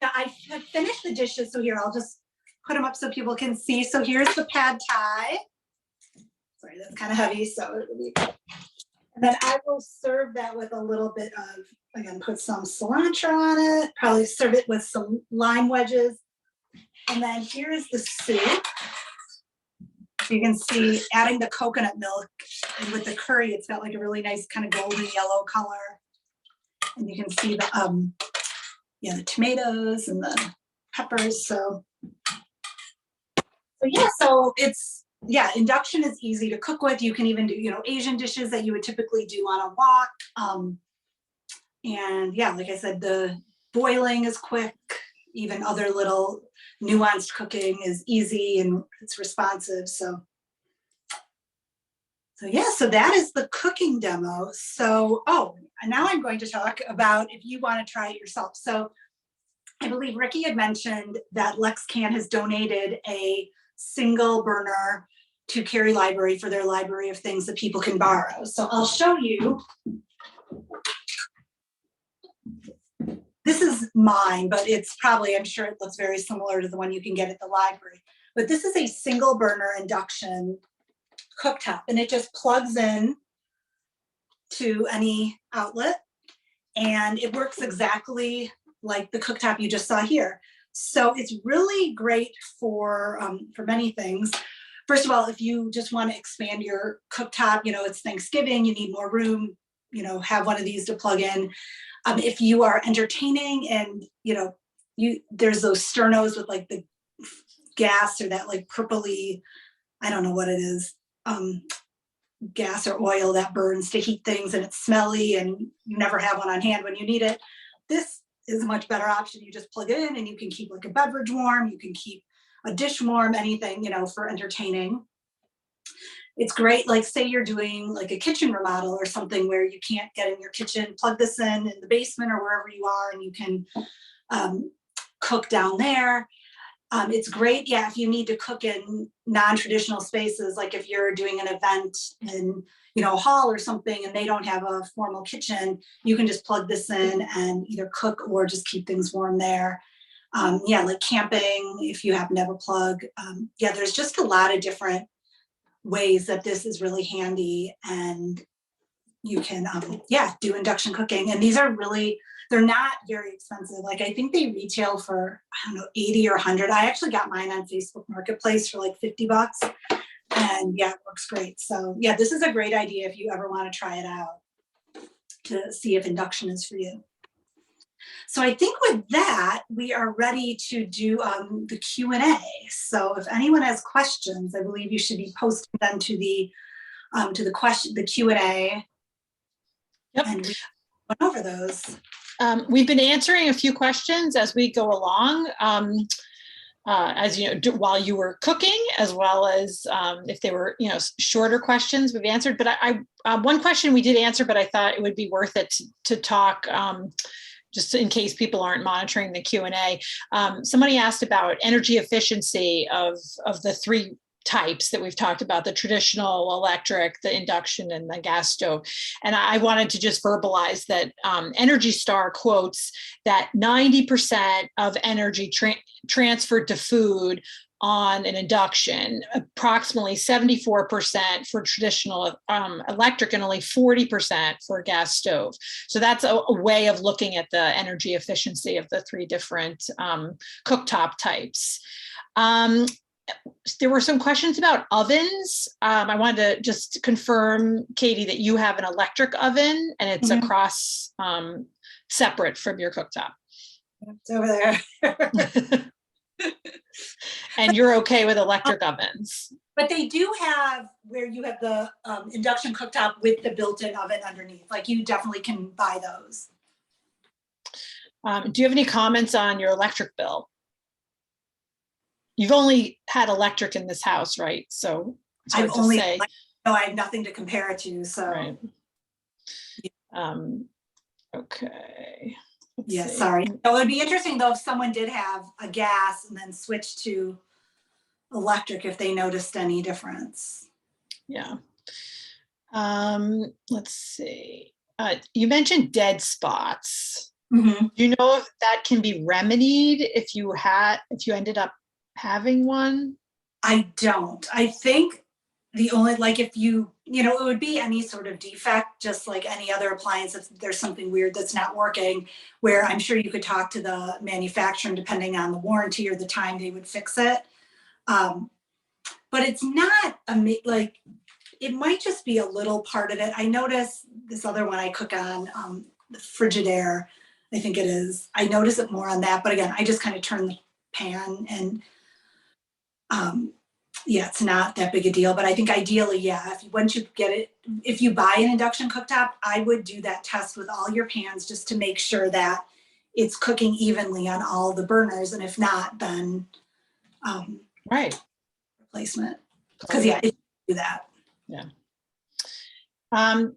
[SPEAKER 4] I have finished the dishes. So here, I'll just put them up so people can see. So here's the pad thai. Sorry, that's kind of heavy. So it'll be. And then I will serve that with a little bit of, again, put some cilantro on it, probably serve it with some lime wedges. And then here's the soup. You can see adding the coconut milk and with the curry, it's got like a really nice kind of golden yellow color. And you can see the, the tomatoes and the peppers. So yeah, so it's, induction is easy to cook with. You can even do, Asian dishes that you would typically do on a wok. And yeah, like I said, the boiling is quick. Even other little nuanced cooking is easy and it's responsive. So that is the cooking demo. So, and now I'm going to talk about if you want to try it yourself. So I believe Ricky had mentioned that LexCAN has donated a single burner to Cary Library for their library of things that people can borrow. So I'll show you. This is mine, but it's probably, I'm sure it looks very similar to the one you can get at the library. But this is a single burner induction cooktop, and it just plugs in to any outlet, and it works exactly like the cooktop you just saw here. So it's really great for many things. First of all, if you just want to expand your cooktop, it's Thanksgiving, you need more room, have one of these to plug in. If you are entertaining and, there's those sternos with like the gas or that like purpley, I don't know what it is, gas or oil that burns to heat things and it's smelly and you never have one on hand when you need it. This is a much better option. You just plug it in and you can keep like a beverage warm, you can keep a dish warm, anything, for entertaining. It's great, like say you're doing like a kitchen remodel or something where you can't get in your kitchen, plug this in the basement or wherever you are and you can cook down there. It's great, if you need to cook in non-traditional spaces, like if you're doing an event in, a hall or something and they don't have a formal kitchen, you can just plug this in and either cook or just keep things warm there. Like camping, if you happen to have a plug. There's just a lot of different ways that this is really handy and you can, do induction cooking. And these are really, they're not very expensive. Like I think they retail for, 80 or 100. I actually got mine on Facebook Marketplace for like $50. And it works great. So this is a great idea if you ever want to try it out to see if induction is for you. So I think with that, we are ready to do the Q&A. So if anyone has questions, I believe you should be posting them to the Q&A.
[SPEAKER 3] Yep.
[SPEAKER 4] And we went over those.
[SPEAKER 3] We've been answering a few questions as we go along, as while you were cooking, as well as if they were, shorter questions we've answered. But I one question we did answer, but I thought it would be worth it to talk. Just in case people aren't monitoring the Q&A. Somebody asked about energy efficiency of the three types that we've talked about, the traditional electric, the induction, and the gas stove. And I wanted to just verbalize that Energy Star quotes that 90% of energy transferred to food on an induction, approximately 74% for traditional electric, and only 40% for a gas stove. So that's a way of looking at the energy efficiency of the three different cooktop types. There were some questions about ovens. I wanted to just confirm, Katie, that you have an electric oven and it's across separate from your cooktop.
[SPEAKER 4] It's over there.
[SPEAKER 3] And you're okay with electric ovens?
[SPEAKER 4] But they do have where you have the induction cooktop with the built-in oven underneath. Like you definitely can buy those.
[SPEAKER 3] Do you have any comments on your electric bill? You've only had electric in this house, right? So it's hard to say.
[SPEAKER 4] no, I have nothing to compare it to, so.
[SPEAKER 3] Right. Okay. Let's
[SPEAKER 4] Yeah,
[SPEAKER 3] see.
[SPEAKER 4] sorry. It would be interesting though if someone did have a gas and then switched to electric, if they noticed any difference.
[SPEAKER 3] Yeah. Let's see. You mentioned dead spots.
[SPEAKER 4] Mhm.
[SPEAKER 3] Do you know if that can be remedied if you ended up having one?
[SPEAKER 4] I don't. I think the only, like if you know, it would be any sort of defect, just like any other appliance. If there's something weird that's not working, where I'm sure you could talk to the manufacturer and depending on the warranty or the time they would fix it. But it's not like, it might just be a little part of it. I notice this other one I cook on, the Frigidaire, I think it is. I notice it more on that, but again, I just kind of turn the pan and yeah, it's not that big a deal. But I think ideally, yeah, once you get it, if you buy an induction cooktop, I would do that test with all your pans just to make sure that it's cooking evenly on all the burners. And if not, then
[SPEAKER 3] Right.
[SPEAKER 4] replacement. Because yeah, it do that.
[SPEAKER 3] Yeah.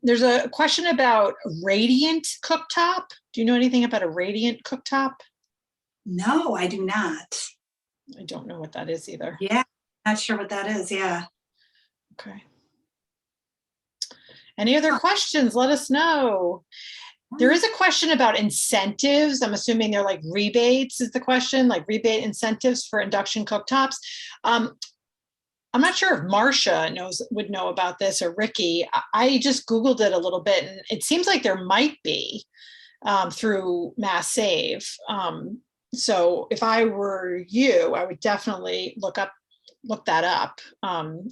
[SPEAKER 3] There's a question about radiant cooktop. Do you know anything about a radiant cooktop?
[SPEAKER 4] No, I do not.
[SPEAKER 3] I don't know what that is either.
[SPEAKER 4] Yeah, not sure what that is. Yeah.
[SPEAKER 3] Okay. Any other questions? Let us know. There is a question about incentives. I'm assuming they're like rebates is the question, like rebate incentives for induction cooktops. I'm not sure if Marcia would know about this or Ricky. I just Googled it a little bit and it seems like there might be through Mass Save. So if I were you, I would definitely look that up.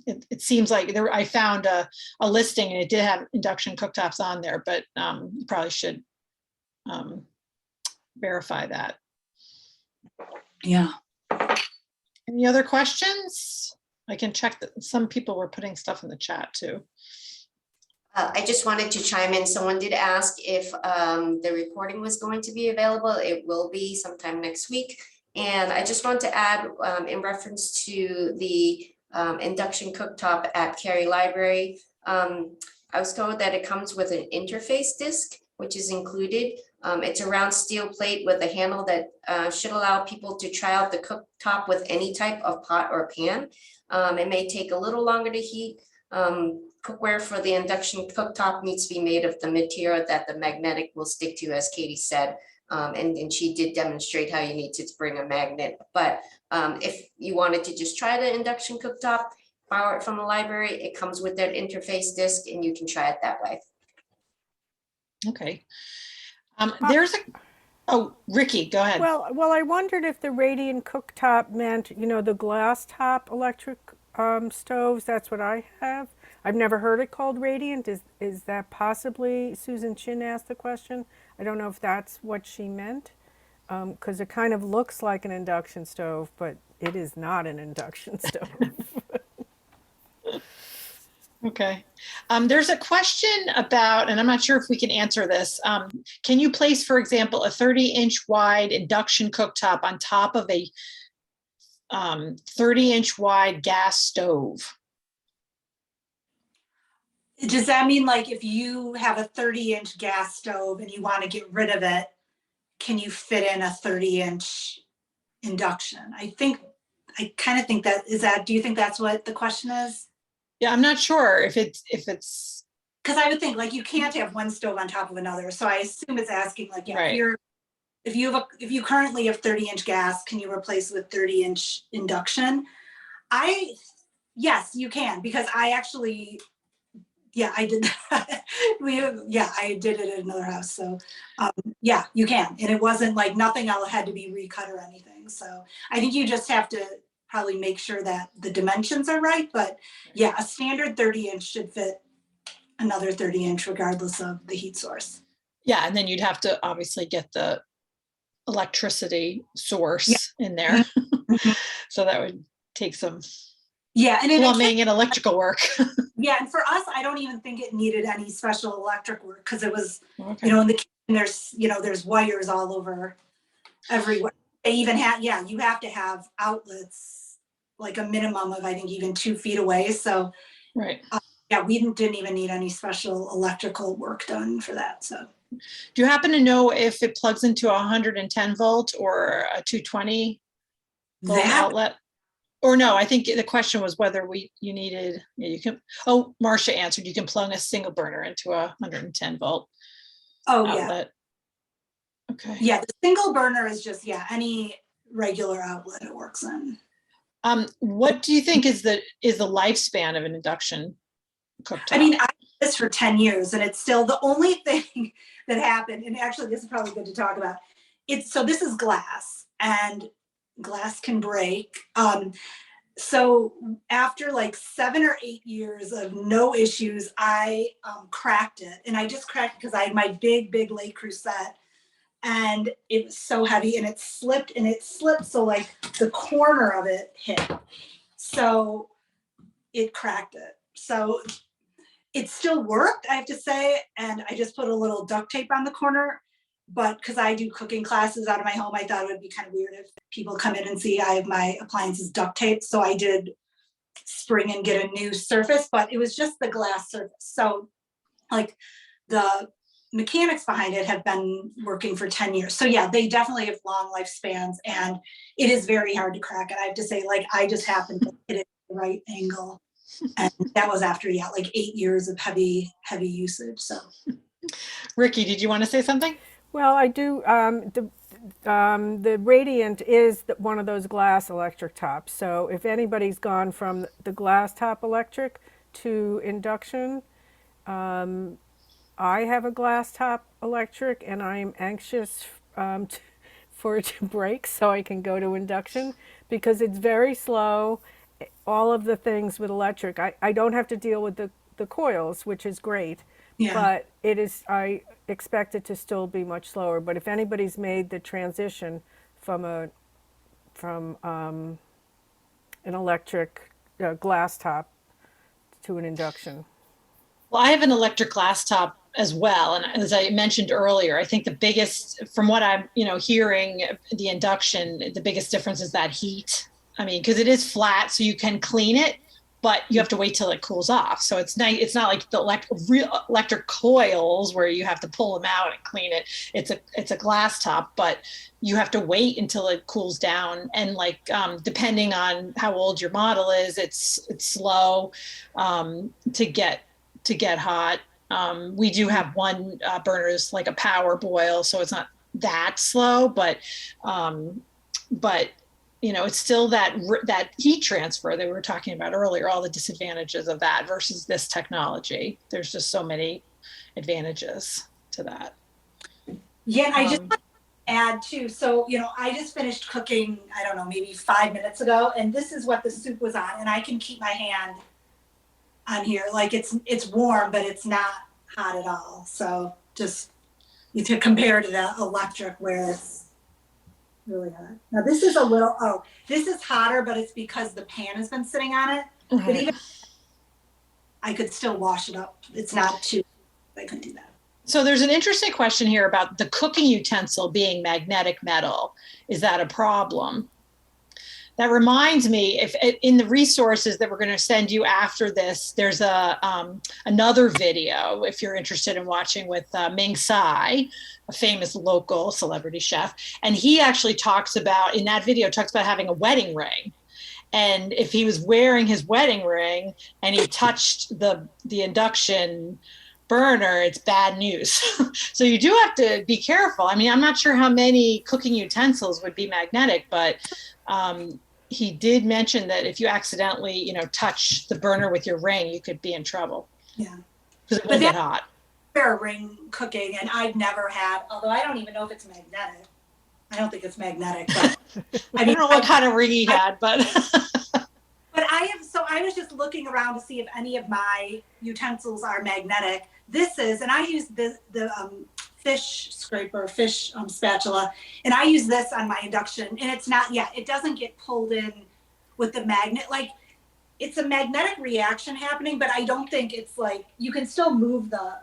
[SPEAKER 3] It seems like I found a listing and it did have induction cooktops on there, but you probably should verify that.
[SPEAKER 4] Yeah.
[SPEAKER 3] Any other questions? I can check that some people were putting stuff in the chat too.
[SPEAKER 1] I just wanted to chime in. Someone did ask if the recording was going to be available. It will be sometime next week. And I just want to add in reference to the induction cooktop at Cary Library. I was told that it comes with an interface disc, which is included. It's a round steel plate with a handle that should allow people to try out the cooktop with any type of pot or pan. It may take a little longer to heat. Cookware for the induction cooktop needs to be made of the material that the magnetic will stick to, as Katie said. And she did demonstrate how you need to bring a magnet. But if you wanted to just try the induction cooktop, borrow it from the library, it comes with that interface disc and you can try it that way.
[SPEAKER 3] Okay. There's oh, Ricky, go ahead.
[SPEAKER 2] Well, I wondered if the radiant cooktop meant, the glass top electric stoves. That's what I have. I've never heard it called radiant. Is that possibly, Susan Chin asked the question. I don't know if that's what she meant, because it kind of looks like an induction stove, but it is not an induction stove.
[SPEAKER 3] Okay. There's a question about, and I'm not sure if we can answer this. Can you place, for example, a 30-inch wide induction cooktop on top of a 30-inch wide gas stove?
[SPEAKER 4] Does that mean like if you have a 30-inch gas stove and you want to get rid of it, can you fit in a 30-inch induction? I kind of think do you think that's what the question is?
[SPEAKER 3] Yeah, I'm not sure if it's
[SPEAKER 4] because I would think like you can't have one stove on top of another. So I assume it's asking like, yeah,
[SPEAKER 3] right.
[SPEAKER 4] if you currently have 30-inch gas, can you replace with 30-inch induction? Yes, you can, because I actually, yeah, I did that. I did it at another house. So yeah, you can. And it wasn't like nothing else had to be recut or anything. So I think you just have to probably make sure that the dimensions are right. But yeah, a standard 30-inch should fit another 30-inch regardless of the heat source.
[SPEAKER 3] Yeah, and then you'd have to obviously get the electricity source in there. So that would take some
[SPEAKER 4] and
[SPEAKER 3] plumbing and electrical work.
[SPEAKER 4] Yeah, and for us, I don't even think it needed any special electric work because it was,
[SPEAKER 3] okay.
[SPEAKER 4] In the kitchen, there's wires all over everywhere. They even you have to have outlets like a minimum of, I think, even 2 feet away. So
[SPEAKER 3] right.
[SPEAKER 4] Yeah, we didn't even need any special electrical work done for that, so.
[SPEAKER 3] Do you happen to know if it plugs into a 110 volt or a 220 volt
[SPEAKER 4] That,
[SPEAKER 3] outlet? Or no, I think the question was whether you needed, yeah, you can, oh, Marcia answered, you can plug a single burner into a 110 volt
[SPEAKER 4] oh, yeah.
[SPEAKER 3] outlet. Okay.
[SPEAKER 4] Yeah, the single burner is just, yeah, any regular outlet it works in.
[SPEAKER 3] What do you think is the lifespan of an induction cooktop?
[SPEAKER 4] I mean, I did this for 10 years and it's still the only thing that happened. And actually, this is probably good to talk about. So this is glass and glass can break. So after like 7 or 8 years of no issues, I cracked it. And I just cracked it because I had my big Le Creuset and it was so heavy and it slipped. So like the corner of it hit. So it cracked it. So it still worked, I have to say. And I just put a little duct tape on the corner. But because I do cooking classes out of my home, I thought it would be kind of weird if people come in and see I have my appliances duct taped. So I did spring and get a new surface, but it was just the glass surface. So like the mechanics behind it have been working for 10 years. So yeah, they definitely have long lifespans and it is very hard to crack. And I have to say, like, I just happened to hit it at the right angle. And that was after, yeah, like 8 years of heavy usage. So
[SPEAKER 3] Ricky, did you want to say something?
[SPEAKER 2] Well, I do. The Radiant is one of those glass electric tops. So if anybody's gone from the glass top electric to induction, I have a glass top electric and I'm anxious for it to break so I can go to induction because it's very slow. All of the things with electric, I don't have to deal with the coils, which is great.
[SPEAKER 4] yeah.
[SPEAKER 2] But it is, I expect it to still be much slower. But if anybody's made the transition from an electric glass top to an induction.
[SPEAKER 3] Well, I have an electric glass top as well. And as I mentioned earlier, I think the biggest, from what I'm, hearing the induction, the biggest difference is that heat. I mean, because it is flat, so you can clean it, but you have to wait till it cools off. So it's nice. It's not like the real electric coils where you have to pull them out and clean it. It's a glass top, but you have to wait until it cools down. And like depending on how old your model is, it's slow to get hot. We do have one burner is like a power boil, so it's not that slow, but it's still that heat transfer that we were talking about earlier, all the disadvantages of that versus this technology. There's just so many advantages to that.
[SPEAKER 4] Yeah, and I just want to add too. So, I just finished cooking, I don't know, maybe 5 minutes ago, and this is what the soup was on, and I can keep my hand on here. Like it's warm, but it's not hot at all. So just to compare to the electric where it's really hot. Now this is this is hotter, but it's because the pan has been sitting on it.
[SPEAKER 3] Mm-hmm.
[SPEAKER 4] But even I could still wash it up. It's not too, I couldn't do that.
[SPEAKER 3] So there's an interesting question here about the cooking utensil being magnetic metal. Is that a problem? That reminds me, if in the resources that we're going to send you after this, there's another video, if you're interested in watching, with Ming Tsai, a famous local celebrity chef. And he actually in that video, talks about having a wedding ring. And if he was wearing his wedding ring and he touched the induction burner, it's bad news. So you do have to be careful. I mean, I'm not sure how many cooking utensils would be magnetic, but he did mention that if you accidentally, touch the burner with your ring, you could be in trouble.
[SPEAKER 4] Yeah.
[SPEAKER 3] Because it would get hot.
[SPEAKER 4] A ring cooking, and I've never had, although I don't even know if it's magnetic. I don't think it's magnetic, but
[SPEAKER 3] I don't know what kind of ring he had, but
[SPEAKER 4] but I was just looking around to see if any of my utensils are magnetic. This is, and I use the fish scraper, fish spatula, and I use this on my induction, and it's not, it doesn't get pulled in with the magnet. Like, it's a magnetic reaction happening, but I don't think it's like, you can still move the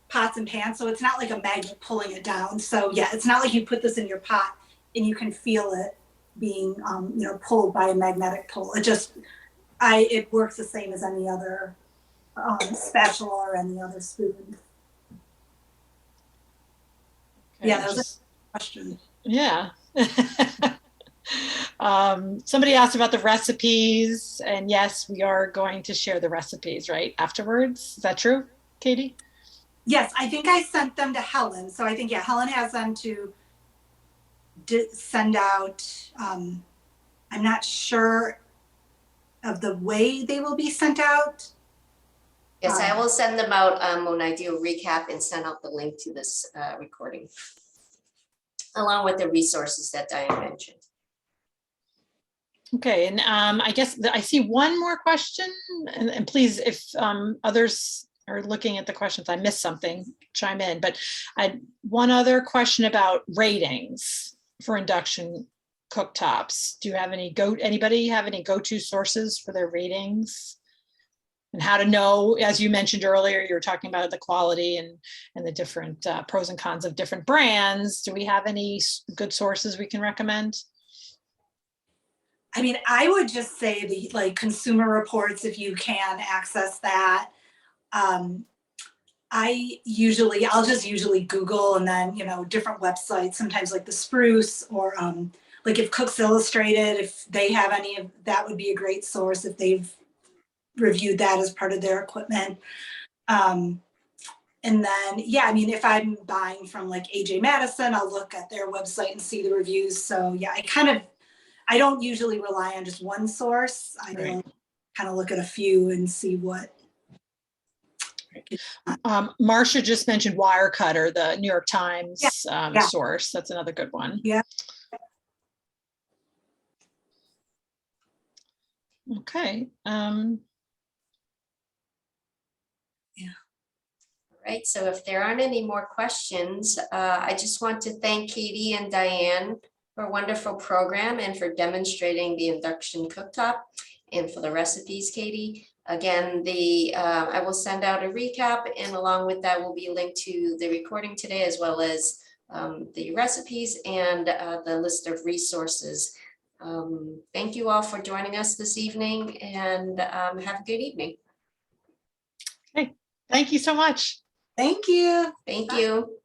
[SPEAKER 4] pots and pans, so it's not like a magnet pulling it down. So yeah, it's not like you put this in your pot and you can feel it being pulled by a magnetic pull. It works the same as any other spatula or any other spoon.
[SPEAKER 3] Okay,
[SPEAKER 4] Yeah, that was
[SPEAKER 3] just-
[SPEAKER 4] a question.
[SPEAKER 3] Yeah. Somebody asked about the recipes, and yes, we are going to share the recipes right afterwards. Is that true, Katie?
[SPEAKER 4] Yes, I think I sent them to Helen. So I think, yeah, Helen has them to send out. I'm not sure of the way they will be sent out.
[SPEAKER 1] Yes, I will send them out when I do a recap and send out the link to this recording, along with the resources that Diane mentioned.
[SPEAKER 3] Okay, and I guess I see one more question, and please, if others are looking at the questions, I missed something, chime in, but I had one other question about ratings for induction cooktops. Do you have anybody have any go-to sources for their ratings? And how to know, as you mentioned earlier, you were talking about the quality and the different pros and cons of different brands. Do we have any good sources we can recommend?
[SPEAKER 4] I mean, I would just say the like Consumer Reports, if you can access that. I'll just usually Google and then, different websites, sometimes like the Spruce or like if Cooks Illustrated, if they have any of that would be a great source if they've reviewed that as part of their equipment. And then, yeah, I mean, if I'm buying from like AJ Madison, I'll look at their website and see the reviews. So yeah, I don't usually rely on just one source. I will kind of look at a few and see what.
[SPEAKER 3] Marcia just mentioned Wirecutter, the New York Times
[SPEAKER 4] Yeah.
[SPEAKER 3] source. That's another good one.
[SPEAKER 4] Yeah.
[SPEAKER 3] Okay.
[SPEAKER 1] Right, so if there aren't any more questions, I just want to thank Katie and Diane for a wonderful program and for demonstrating the induction cooktop and for the recipes, Katie. Again, I will send out a recap, and along with that will be linked to the recording today, as well as the recipes and the list of resources. Thank you all for joining us this evening, and have a good evening.
[SPEAKER 3] Okay, thank you so much.
[SPEAKER 4] Thank you.
[SPEAKER 1] Thank you.